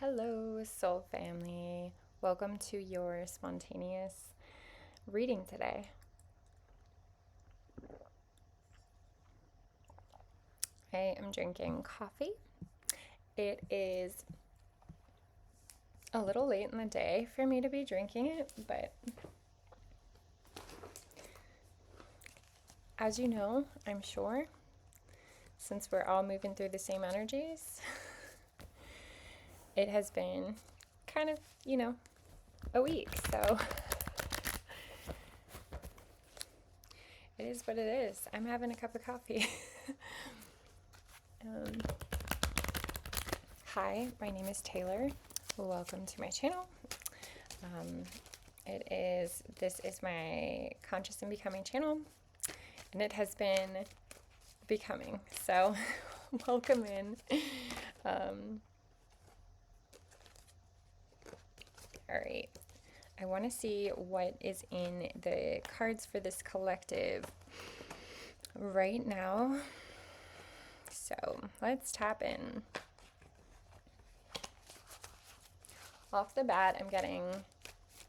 Hello, soul family. Welcome to your spontaneous reading today. I am drinking coffee. It is a little late in the day for me to be drinking it, but as you know, I'm sure, since we're all moving through the same energies, it has been kind of, a week. So it is what it is. I'm having a cup of coffee. um, Hi, my name is Taylor. Welcome to my channel. This is my Conscious and Becoming channel, and it has been becoming. So, welcome in. All right. I want to see what is in the cards for this collective right now. So, let's tap in. Off the bat, I'm getting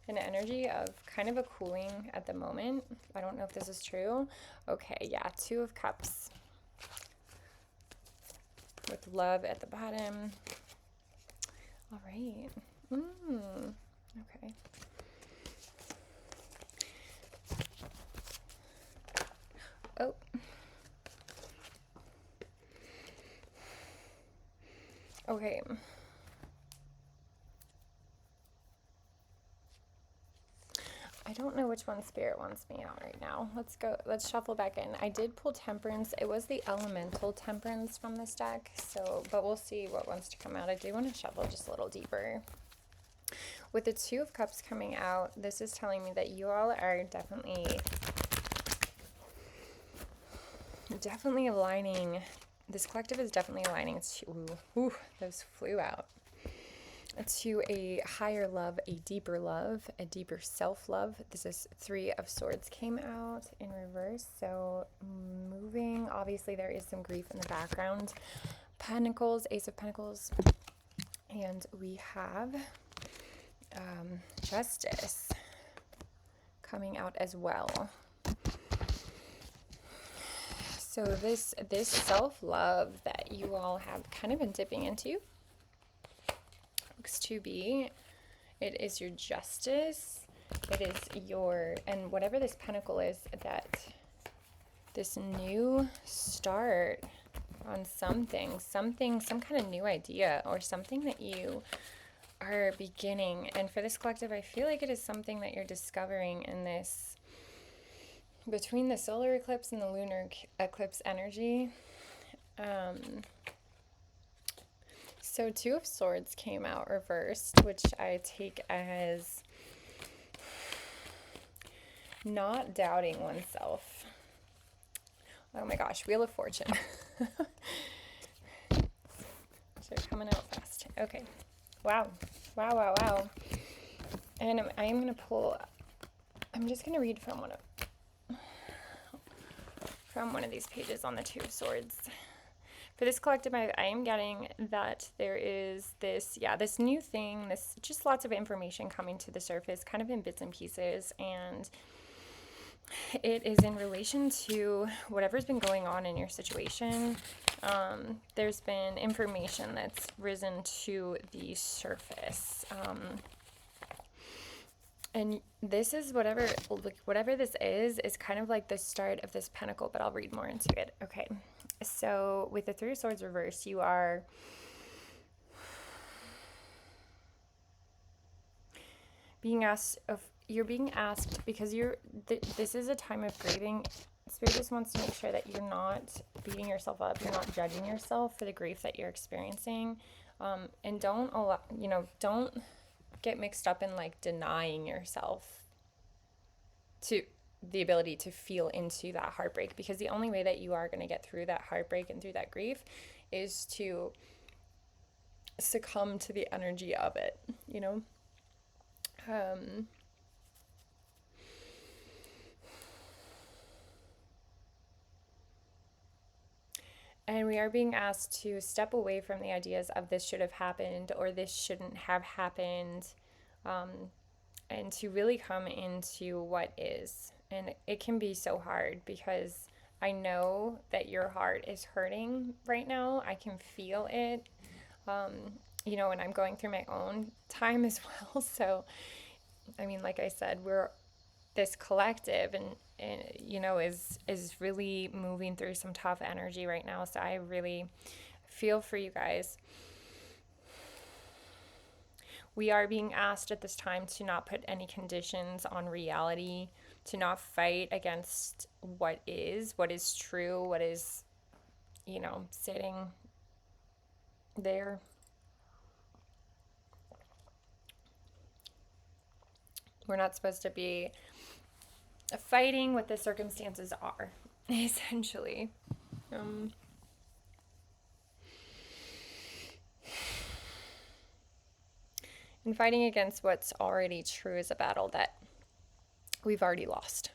an energy of kind of a cooling at the moment. I don't know if this is true. Okay, yeah, 2 of Cups with love at the bottom. All right. Okay. Oh. Okay. I don't know which one Spirit wants me out right now. Let's shuffle back in. I did pull Temperance. It was the Elemental Temperance from this deck, but we'll see what wants to come out. I do want to shuffle just a little deeper. With the 2 of Cups coming out, this is telling me that you all are definitely aligning. This collective is definitely aligning to, those flew out. To a higher love, a deeper self-love. This is 3 of Swords came out in reverse. So moving, obviously there is some grief in the background. Pentacles, Ace of Pentacles. And we have Justice coming out as well. So this self-love that you all have kind of been dipping into to be, it is your justice, it is your, and whatever this pentacle is, that this new start on some kind of new idea or something that you are beginning. And for this collective, I feel like it is something that you're discovering in this, between the solar eclipse and the lunar eclipse energy. So 2 of Swords came out reversed, which I take as not doubting oneself. Oh my gosh, Wheel of Fortune. They're coming out fast. Okay. Wow. And I'm going to pull, I'm just going to read from one of these pages on the 2 of Swords. For this collective, I am getting that there is this new thing, just lots of information coming to the surface, kind of in bits and pieces, and it is in relation to whatever's been going on in your situation. There's been information that's risen to the surface. And this is whatever this is kind of like the start of this pentacle, but I'll read more into it. Okay. So with the 3 of Swords reversed, you are being asked because this is a time of grieving. Spirit just wants to make sure that you're not beating yourself up, you're not judging yourself for the grief that you're experiencing, and don't get mixed up in like denying yourself to the ability to feel into that heartbreak, because the only way that you are going to get through that heartbreak and through that grief is to succumb to the energy of it, And we are being asked to step away from the ideas of this should have happened or this shouldn't have happened, and to really come into what is. And it can be so hard because I know that your heart is hurting right now. I can feel it, and I'm going through my own time as well. So, I mean, like I said, we're this collective and is really moving through some tough energy right now. So I really feel for you guys. We are being asked at this time to not put any conditions on reality, to not fight against what is true, what is, sitting there. We're not supposed to be fighting what the circumstances are, essentially. And fighting against what's already true is a battle that we've already lost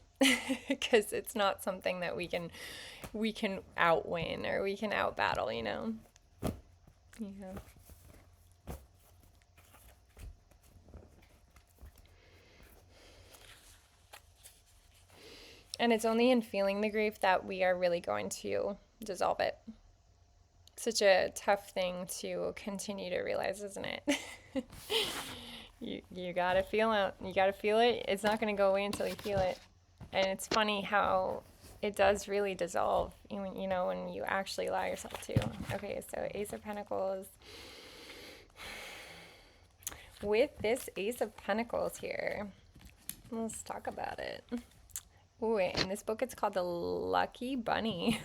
because it's not something that we can outwin or we can outbattle, Yeah. And it's only in feeling the grief that we are really going to dissolve it. Such a tough thing to continue to realize, isn't it? You gotta feel it. You gotta feel it. It's not gonna go away until you feel it. And it's funny how it does really dissolve, when you actually allow yourself to. Okay, so Ace of Pentacles. With this Ace of Pentacles here, let's talk about it. Ooh, in this book, it's called The Lucky Bunny.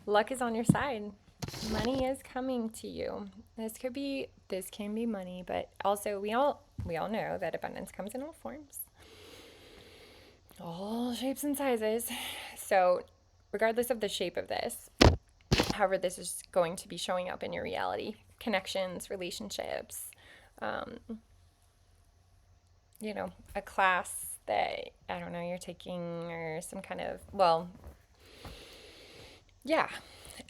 Luck is on your side. Money is coming to you. This can be money, but also we all know that abundance comes in all forms, all shapes and sizes. So regardless of the shape of this, however this is going to be showing up in your reality, connections, relationships, a class that, I don't know, you're taking, or some kind of,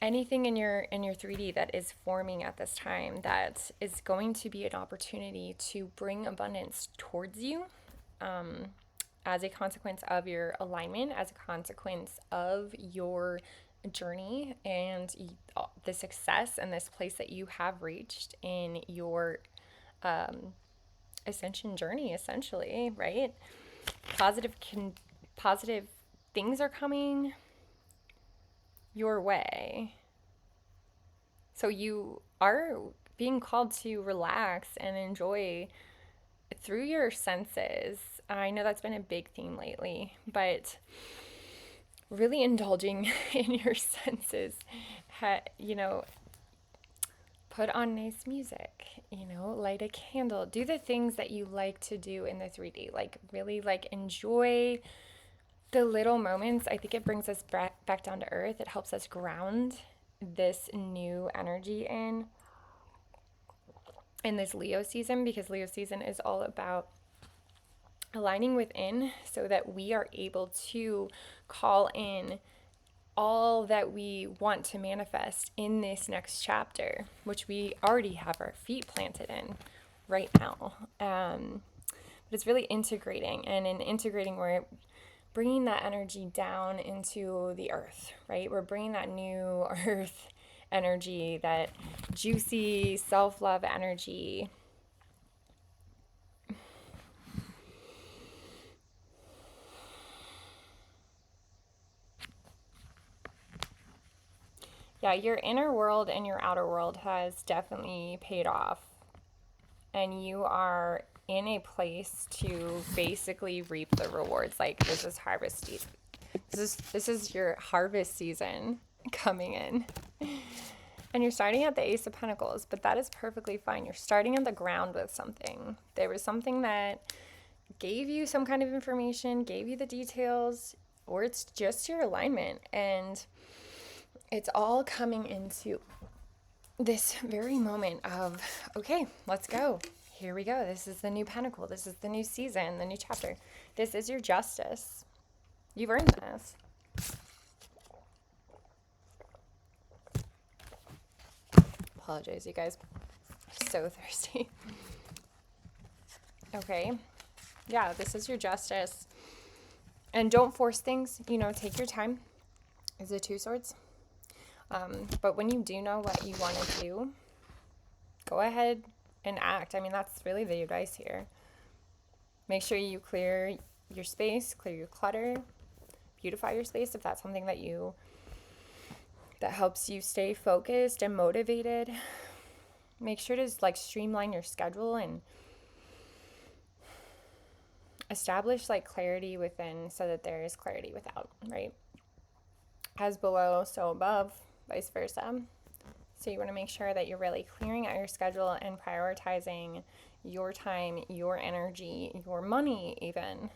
anything in your 3D that is forming at this time that is going to be an opportunity to bring abundance towards you, as a consequence of your alignment, as a consequence of your journey and the success and this place that you have reached in your ascension journey, essentially, right? Positive things are coming your way. So you are being called to relax and enjoy through your senses. I know that's been a big theme lately, but really indulging in your senses, put on nice music, light a candle, do the things that you like to do in the 3D, like really enjoy the little moments. I think it brings us back down to earth. It helps us ground this new energy in this Leo season, because Leo season is all about aligning within so that we are able to call in all that we want to manifest in this next chapter, which we already have our feet planted in right now. But it's really integrating, and in integrating, we're bringing that energy down into the earth, right? We're bringing that new earth energy, that juicy self-love energy. Yeah, your inner world and your outer world has definitely paid off. And you are in a place to basically reap the rewards. Like, this is harvest season. This is your harvest season coming in. And you're starting at the Ace of Pentacles, but that is perfectly fine. You're starting on the ground with something. There was something that gave you some kind of information, gave you the details, or it's just your alignment. And it's all coming into this very moment of, okay, let's go. Here we go. This is the new pentacle. This is the new season, the new chapter. This is your justice. You've earned this. apologize, you guys. I'm so thirsty. Okay. Yeah, this is your justice. And don't force things. You know, take your time. Is the Two Swords. But when you do know what you want to do, go ahead and act. I mean, that's really the advice here. Make sure you clear your space, clear your clutter, beautify your space if that's something that helps you stay focused and motivated. Make sure to like streamline your schedule and establish like clarity within so that there is clarity without, right? As below, so above, vice versa. So you want to make sure that you're really clearing out your schedule and prioritizing your time, your energy, your money even.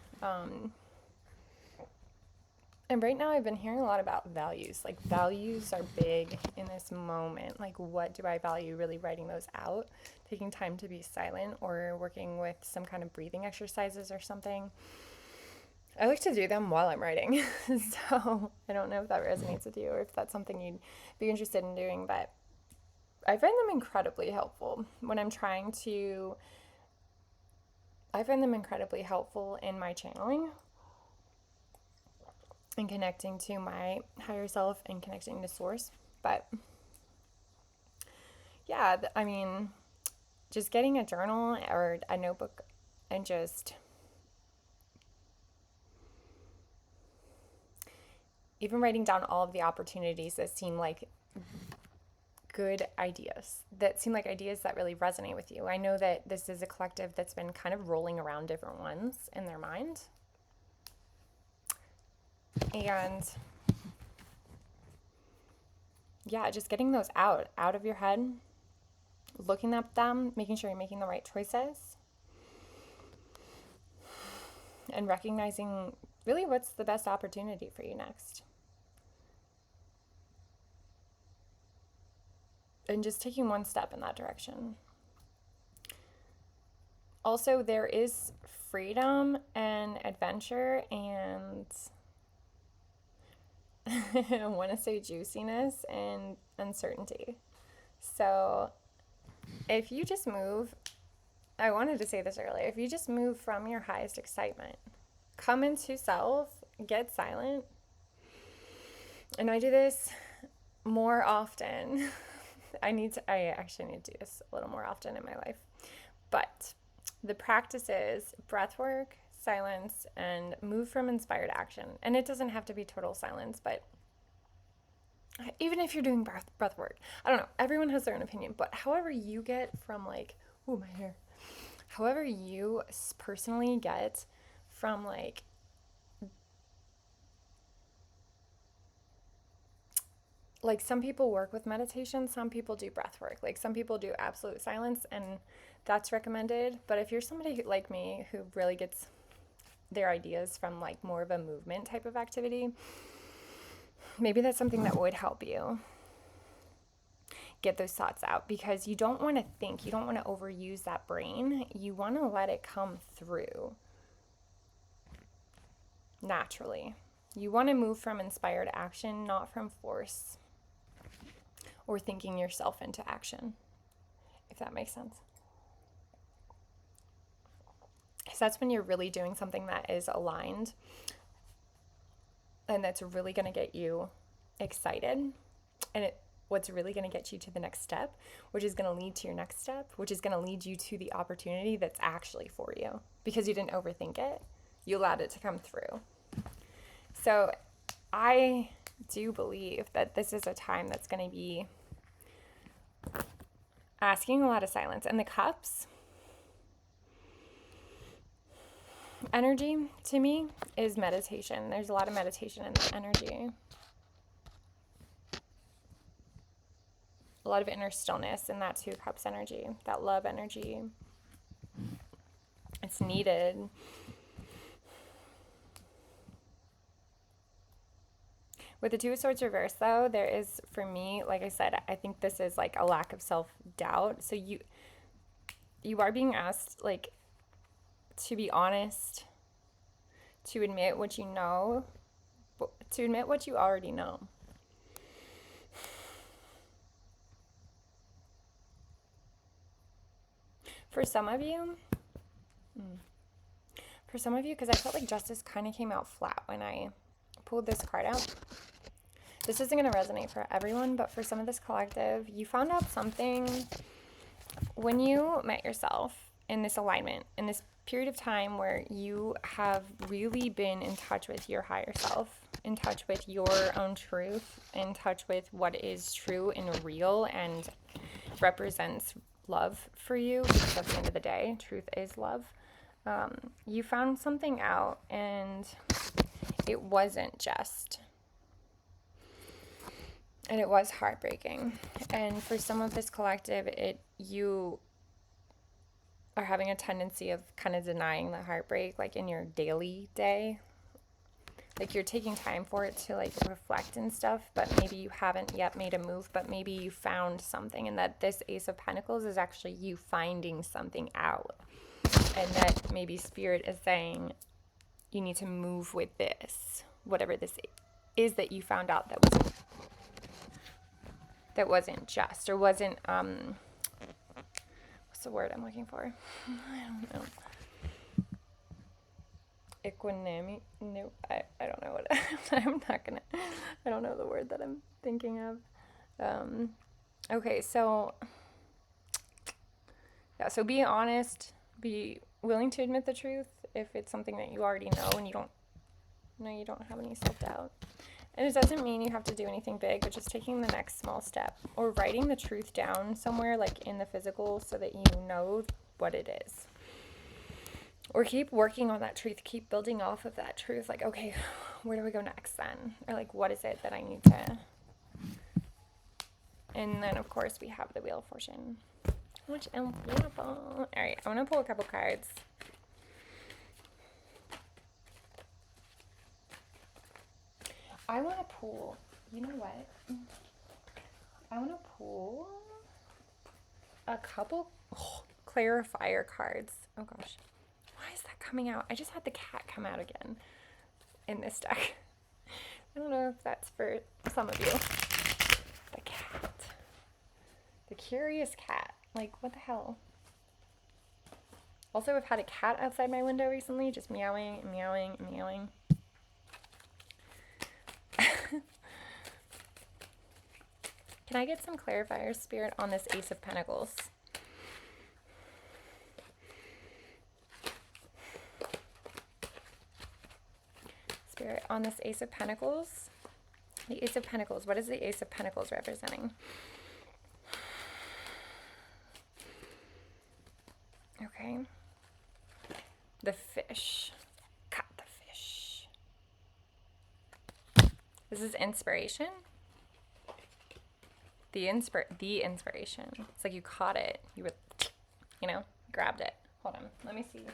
And right now I've been hearing a lot about values. Like values are big in this moment. Like what do I value? Really writing those out, taking time to be silent or working with some kind of breathing exercises or something. I like to do them while I'm writing. So I don't know if that resonates with you or if that's something you'd be interested in doing, but I find them incredibly helpful when I'm trying to, I find them incredibly helpful in my channeling and connecting to my higher self and connecting to source. But yeah, I mean, just getting a journal or a notebook and just even writing down all of the opportunities that seem like good ideas, that seem like ideas that really resonate with you. I know that this is a collective that's been kind of rolling around different ones in their mind. And yeah, just getting those out of your head, looking at them, making sure you're making the right choices, and recognizing really what's the best opportunity for you next. And just taking one step in that direction. Also, there is freedom and adventure and I want to say juiciness and uncertainty. So if you just move, I wanted to say this earlier, if you just move from your highest excitement, come into self, get silent. And I do this more often. I actually need to do this a little more often in my life. But the practice is breath work, silence, and move from inspired action. And it doesn't have to be total silence, but even if you're doing breath work, I don't know, everyone has their own opinion, but however you get from like, ooh, my hair, however you personally get from like some people work with meditation, some people do breath work, like some people do absolute silence, and that's recommended. But if you're somebody like me who really gets their ideas from like more of a movement type of activity, maybe that's something that would help you get those thoughts out, because you don't want to think, you don't want to overuse that brain. You want to let it come through naturally. You want to move from inspired action, not from force or thinking yourself into action, if that makes sense. Because that's when you're really doing something that is aligned and that's really going to get you excited, and what's really going to get you to the next step, which is going to lead to your next step, which is going to lead you to the opportunity that's actually for you, because you didn't overthink it. You allowed it to come through. So I do believe that this is a time that's going to be asking a lot of silence. And the cups energy to me is meditation. There's a lot of meditation in that energy. A lot of inner stillness in that Two Cups energy, that love energy. It's needed. With the Two of Swords reverse, though, there is, for me, like I said, I think this is like a lack of self-doubt. So you are being asked, like, to be honest, to admit what you know, to admit what you already know. For some of you, because I felt like justice kind of came out flat when I pulled this card out. This isn't going to resonate for everyone, but for some of this collective, you found out something when you met yourself in this alignment, in this period of time where you have really been in touch with your higher self, in touch with your own truth, in touch with what is true and real and represents love for you, because at the end of the day, truth is love. You found something out, and it wasn't just, and it was heartbreaking. And for some of this collective, you are having a tendency of kind of denying the heartbreak, like in your daily day. Like you're taking time for it to like reflect and stuff, but maybe you haven't yet made a move, but maybe you found something, and that this Ace of Pentacles is actually you finding something out. And that maybe Spirit is saying you need to move with this, whatever this is that you found out that wasn't just, or wasn't, what's the word I'm looking for? I don't know. Equanimity? No, I don't know what, I don't know the word that I'm thinking of. Okay, so, yeah, so be honest, be willing to admit the truth if it's something that you already know and you don't have any self-doubt. And it doesn't mean you have to do anything big, but just taking the next small step, or writing the truth down somewhere, like in the physical, so that you know what it is. Or keep working on that truth, keep building off of that truth. Like, okay, where do we go next then? Or like, what is it that I need to? And then, of course, we have the Wheel of Fortune, which is beautiful. All right, I'm going to pull a couple cards. I want to pull, you know what? I want to pull a couple clarifier cards. Oh gosh, why is that coming out? I just had the cat come out again in this deck. I don't know if that's for some of you. The cat. The curious cat. Like, what the hell? Also, I've had a cat outside my window recently, just meowing and meowing and meowing. Can I get some clarifier, Spirit, on this Ace of Pentacles? Spirit, on this Ace of Pentacles. The Ace of Pentacles. What is the Ace of Pentacles representing? Okay. The fish. Caught the fish. This is inspiration. The inspiration. It's like you caught it. You were, grabbed it. Hold on. Let me see.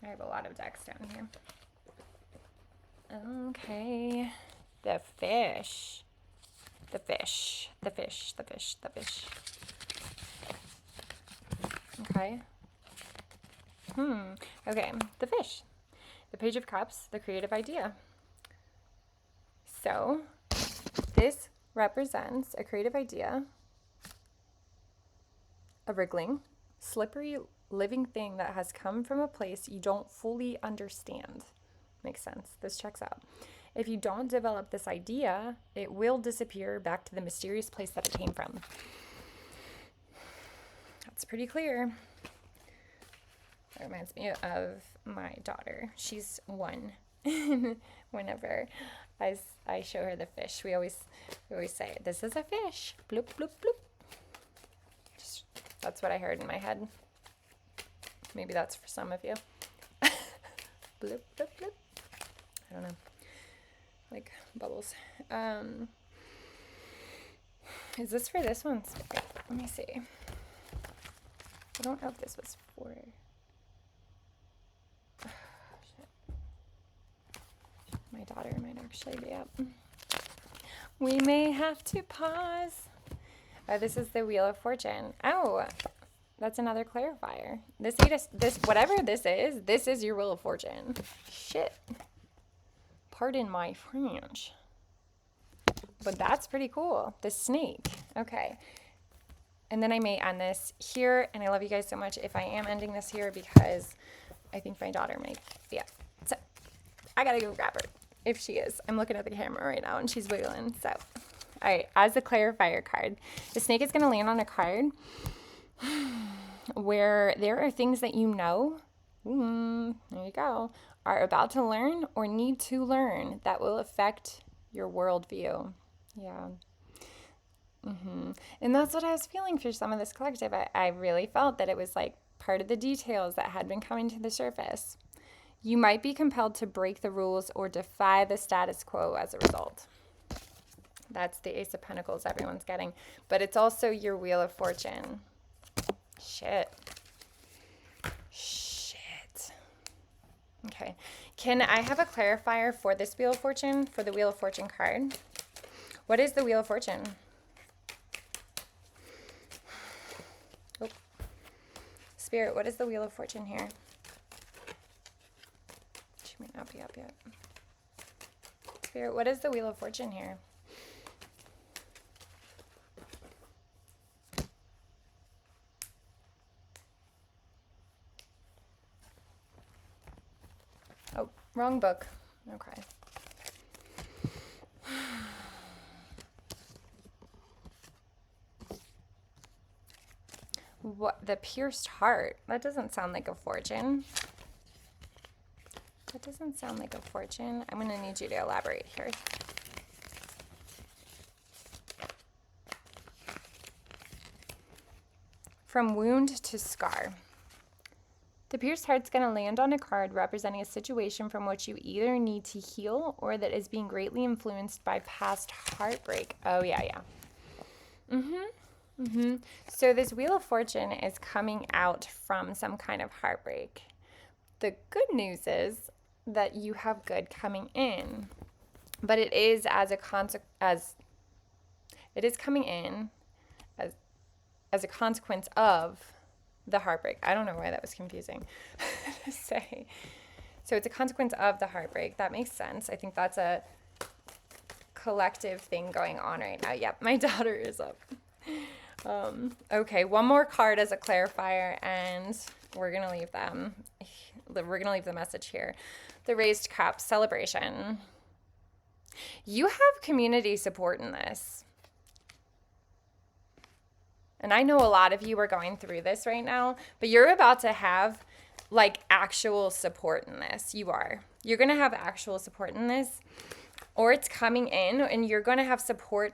I have a lot of decks down here. Okay. The fish. The fish. The fish. The fish. The fish. Okay. Okay. The fish. The Page of Cups. The creative idea. So, this represents a creative idea. A wriggling, slippery, living thing that has come from a place you don't fully understand. Makes sense. This checks out. If you don't develop this idea, it will disappear back to the mysterious place that it came from. That's pretty clear. That reminds me of my daughter. She's 1. Whenever I show her the fish, we always say, "This is a fish." Bloop, bloop, bloop. That's what I heard in my head. Maybe that's for some of you. Bloop, bloop, bloop. I don't know. Like bubbles. Is this for this one? Let me see. I don't know if this was for... shit. My daughter might actually be up. We may have to pause. This is the Wheel of Fortune. Oh, That's another clarifier. This whatever this is your Wheel of Fortune. Shit. Pardon my French. But that's pretty cool. The snake. Okay. And then I may end this here. And I love you guys so much if I am ending this here because I think my daughter might be up. So I got to go grab her if she is. I'm looking at the camera right now and she's wiggling. So, all right. As a clarifier card, the snake is going to land on a card where there are things that you know, there you go, are about to learn or need to learn that will affect your worldview. Yeah. And that's what I was feeling for some of this collective. I really felt that it was like part of the details that had been coming to the surface. You might be compelled to break the rules or defy the status quo as a result. That's the Ace of Pentacles everyone's getting. But it's also your Wheel of Fortune. Shit. Okay. Can I have a clarifier for this Wheel of Fortune, for the Wheel of Fortune card? What is the Wheel of Fortune? Oh. Spirit, what is the Wheel of Fortune here? She might not be up yet. Spirit, what is the Wheel of Fortune here? Oh, wrong book. Okay. What, the pierced heart? That doesn't sound like a fortune. That doesn't sound like a fortune. I'm going to need you to elaborate here. From wound to scar. The pierced heart's going to land on a card representing a situation from which you either need to heal or that is being greatly influenced by past heartbreak. Oh, yeah. So this Wheel of Fortune is coming out from some kind of heartbreak. The good news is that you have good coming in, but it is it is coming in as a consequence of the heartbreak. I don't know why that was confusing to say. So it's a consequence of the heartbreak. That makes sense. I think that's a collective thing going on right now. Yep, my daughter is up. Okay, one more card as a clarifier, and we're gonna leave them. We're gonna leave the message here. The Raised Cup celebration. You have community support in this. And I know a lot of you are going through this right now, but you're about to have like actual support in this. You are. You're going to have actual support in this, or it's coming in and you're going to have support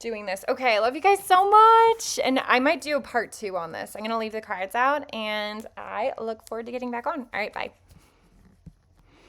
doing this. Okay, I love you guys so much. And I might do a part 2 on this. I'm going to leave the cards out and I look forward to getting back on. All right, bye.